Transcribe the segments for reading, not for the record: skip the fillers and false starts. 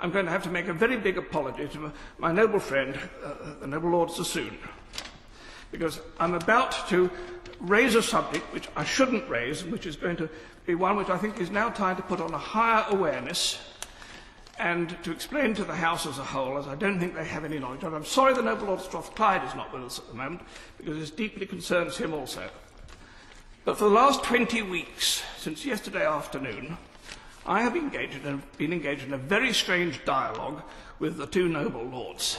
I'm going to have to make a very big apology to my noble friend, the noble Lord Sassoon, because I'm about to raise a subject which I shouldn't raise, and which is going to be one which I think is now time to put on a higher awareness and to explain to the House as a whole, as I don't think they have any knowledge of. I'm sorry the noble Lord Strathclyde is not with us at the moment, because this deeply concerns him also. But for the last 20 weeks, since yesterday afternoon, I have been engaged in a very strange dialogue with the two noble lords,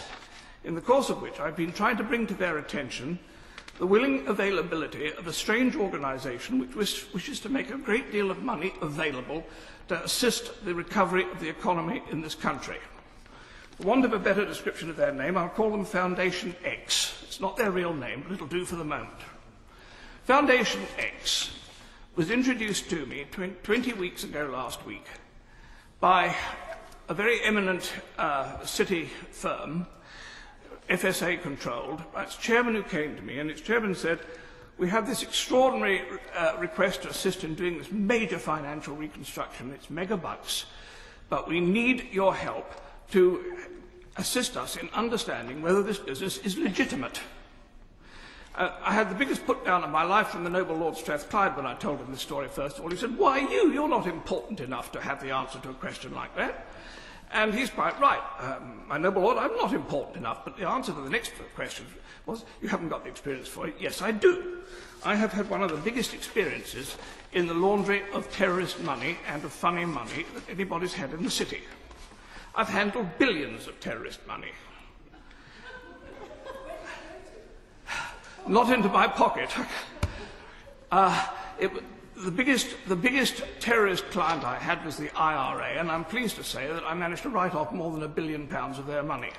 in the course of which I've been trying to bring to their attention the willing availability of a strange organisation which wishes to make a great deal of money available to assist the recovery of the economy in this country. For want of a better description of their name, I'll call them Foundation X. It's not their real name, but it'll do for the moment. Foundation X was introduced to me 20 weeks ago last week by a very eminent city firm, FSA controlled, by its chairman, who came to me, and its chairman said, "We have this extraordinary request to assist in doing this major financial reconstruction. It's mega bucks, but we need your help to assist us in understanding whether this business is legitimate." I had the biggest put down of my life from the noble Lord Strathclyde when I told him this story first of all. He said, "Why you? You're not important enough to have the answer to a question like that." And he's quite right. My noble lord, I'm not important enough, but the answer to the next question was, "You haven't got the experience for it." Yes, I do. I have had one of the biggest experiences in the laundry of terrorist money and of funny money that anybody's had in the city. I've handled billions of terrorist money. Not into my pocket. The biggest terrorist client I had was the IRA, and I'm pleased to say that I managed to write off more than £1 billion of their money.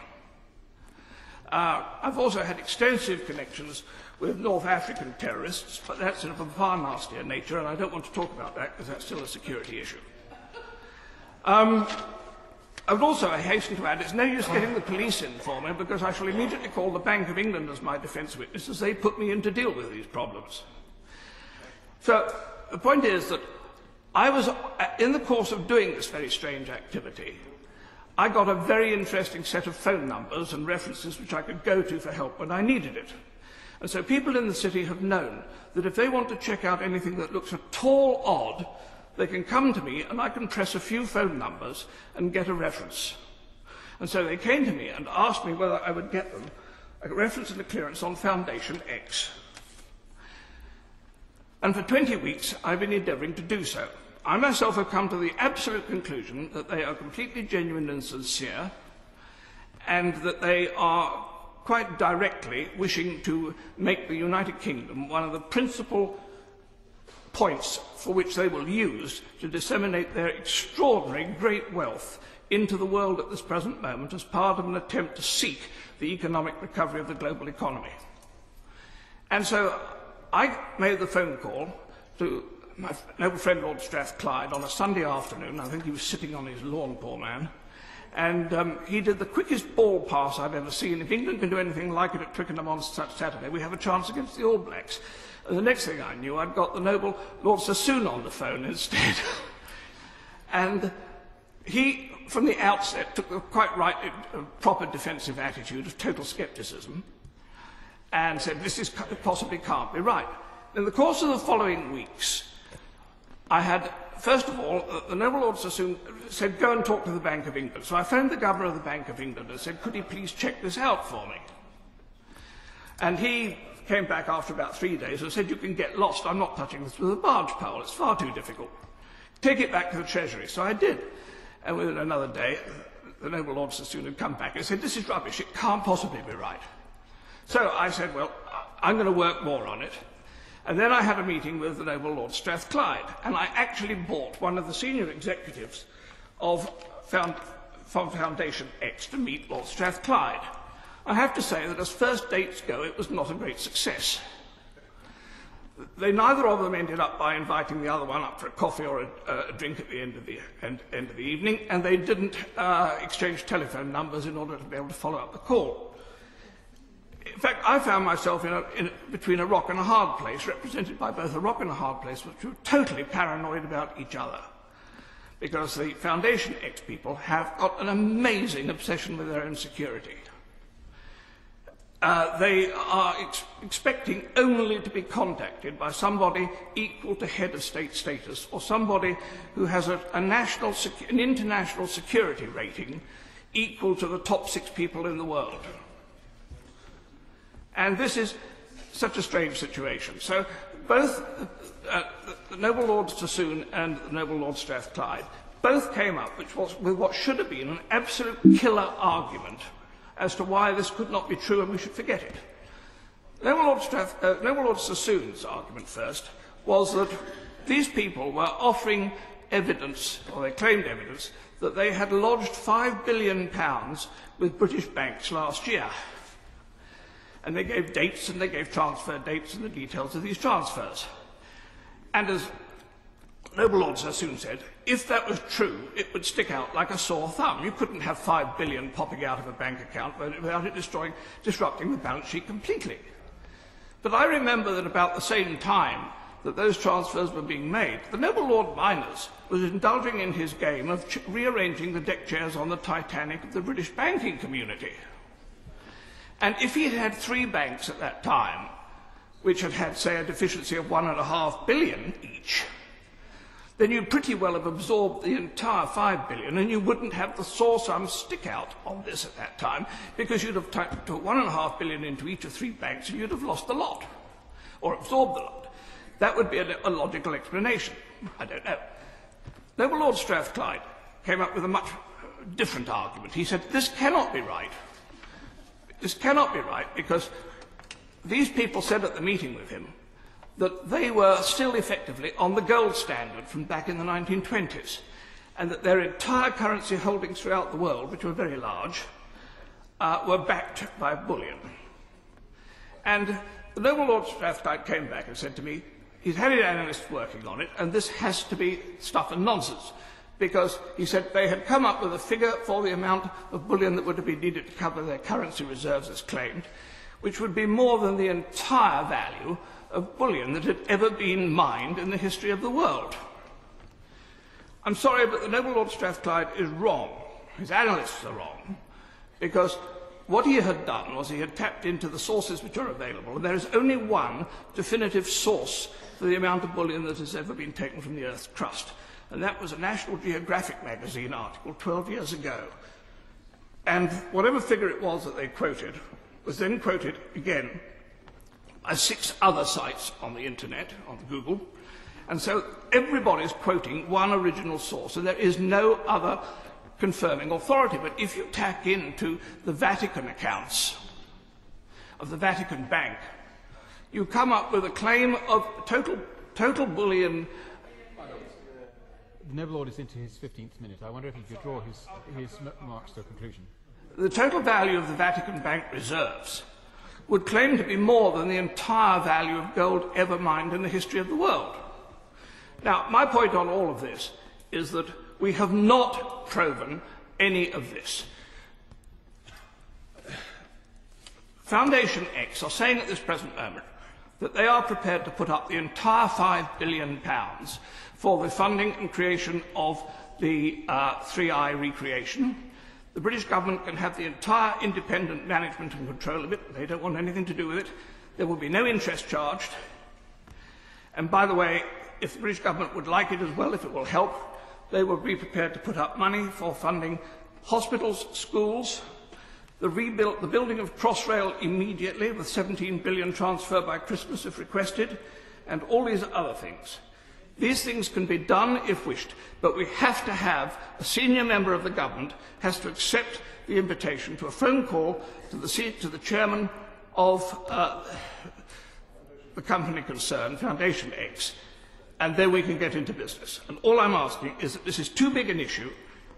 I've also had extensive connections with North African terrorists, but that's of a far nastier nature, and I don't want to talk about that because that's still a security issue. I would also hasten to add, it's no use getting the police in for me, because I shall immediately call the Bank of England as my defence witness, as they put me in to deal with these problems. So the point is that I was, in the course of doing this very strange activity, I got a very interesting set of phone numbers and references which I could go to for help when I needed it. And so people in the city have known that if they want to check out anything that looks at all odd, they can come to me and I can press a few phone numbers and get a reference. And so they came to me and asked me whether I would get them a reference and a clearance on Foundation X. And for 20 weeks I've been endeavouring to do so. I myself have come to the absolute conclusion that they are completely genuine and sincere, and that they are quite directly wishing to make the United Kingdom one of the principal points for which they will use to disseminate their extraordinary great wealth into the world at this present moment as part of an attempt to seek the economic recovery of the global economy. And so I made the phone call to my noble friend Lord Strathclyde on a Sunday afternoon. I think he was sitting on his lawn, poor man, and he did the quickest ball pass I've ever seen. If England can do anything like it at Twickenham on Saturday, we have a chance against the All Blacks. And the next thing I knew, I'd got the noble Lord Sassoon on the phone instead. And he, from the outset, took a quite right, proper defensive attitude of total scepticism and said, "This possibly can't be right." In the course of the following weeks, I had, first of all, the noble Lord Sassoon said, "Go and talk to the Bank of England." So I phoned the Governor of the Bank of England and said, "Could he please check this out for me?" And he came back after about 3 days and said, "You can get lost. I'm not touching this with a barge pole. It's far too difficult. Take it back to the Treasury." So I did. And within another day, the noble Lord Sassoon had come back and said, "This is rubbish. It can't possibly be right." So I said, "Well, I'm going to work more on it." And then I had a meeting with the noble Lord Strathclyde, and I actually bought one of the senior executives of Foundation X to meet Lord Strathclyde. I have to say that as first dates go, it was not a great success. Neither of them ended up by inviting the other one up for a coffee or a drink at the end of the evening, and they didn't exchange telephone numbers in order to be able to follow up the call. In fact, I found myself between a rock and a hard place, represented by both a rock and a hard place, which were totally paranoid about each other. because the Foundation X people have got an amazing obsession with their own security. They are expecting only to be contacted by somebody equal to head of state status, or somebody who has an international security rating equal to the top 6 people in the world. And this is such a strange situation. So both the noble Lord Sassoon and the noble Lord Strathclyde both came up with what should have been an absolute killer argument as to why this could not be true and we should forget it. Noble Lord Sassoon's argument first was that these people were offering evidence, or they claimed evidence, that they had lodged £5 billion with British banks last year. And they gave dates and they gave transfer dates and the details of these transfers. And as noble Lord Sassoon said, if that was true, it would stick out like a sore thumb. You couldn't have £5 billion popping out of a bank account without it disrupting the balance sheet completely. But I remember that about the same time that those transfers were being made, the noble Lord Miners was indulging in his game of rearranging the deck chairs on the Titanic of the British banking community. And if he had had 3 banks at that time, which had had, say, a deficiency of £1.5 billion each, then you'd pretty well have absorbed the entire £5 billion, and you wouldn't have the sore thumb stick out on this at that time, because you'd have put £1.5 billion into each of 3 banks, and you'd have lost the lot, or absorbed the lot. That would be a logical explanation. I don't know. Noble Lord Strathclyde came up with a much different argument. He said, this cannot be right. This cannot be right, because these people said at the meeting with him that they were still effectively on the gold standard from back in the 1920s, and that their entire currency holdings throughout the world, which were very large, were backed by bullion. And the noble Lord Strathclyde came back and said to me, he's had his analysts working on it, and this has to be stuff and nonsense, because he said they had come up with a figure for the amount of bullion that would have been needed to cover their currency reserves as claimed, which would be more than the entire value of bullion that had ever been mined in the history of the world. I'm sorry, but the noble Lord Strathclyde is wrong. His analysts are wrong, because what he had done was he had tapped into the sources which are available, and there is only one definitive source for the amount of bullion that has ever been taken from the Earth's crust, and that was a National Geographic magazine article 12 years ago. And whatever figure it was that they quoted was then quoted again by 6 other sites on the internet, on Google, and so everybody's quoting one original source, and there is no other confirming authority. But if you tack into the Vatican accounts of the Vatican Bank, you come up with a claim of total bullion. The noble Lord is into his 15th minute. I wonder if he could draw his remarks to a conclusion. The total value of the Vatican Bank reserves would claim to be more than the entire value of gold ever mined in the history of the world. Now, my point on all of this is that we have not proven any of this. Foundation X are saying at this present moment that they are prepared to put up the entire £5 billion for the funding and creation of the 3i recreation. The British government can have the entire independent management and control of it. They don't want anything to do with it. There will be no interest charged. And by the way, if the British government would like it as well, if it will help, they will be prepared to put up money for funding hospitals, schools, the building of Crossrail immediately with 17 billion transfer by Christmas if requested, and all these other things. These things can be done if wished, but we have to have a senior member of the government has to accept the invitation to a phone call to the chairman of the company concerned, Foundation X, and then we can get into business. And all I'm asking is that this is too big an issue.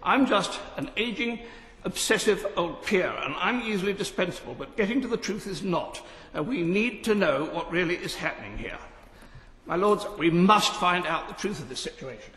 I'm just an ageing, obsessive old peer, and I'm easily dispensable, but getting to the truth is not, and we need to know what really is happening here. My lords, we must find out the truth of this situation.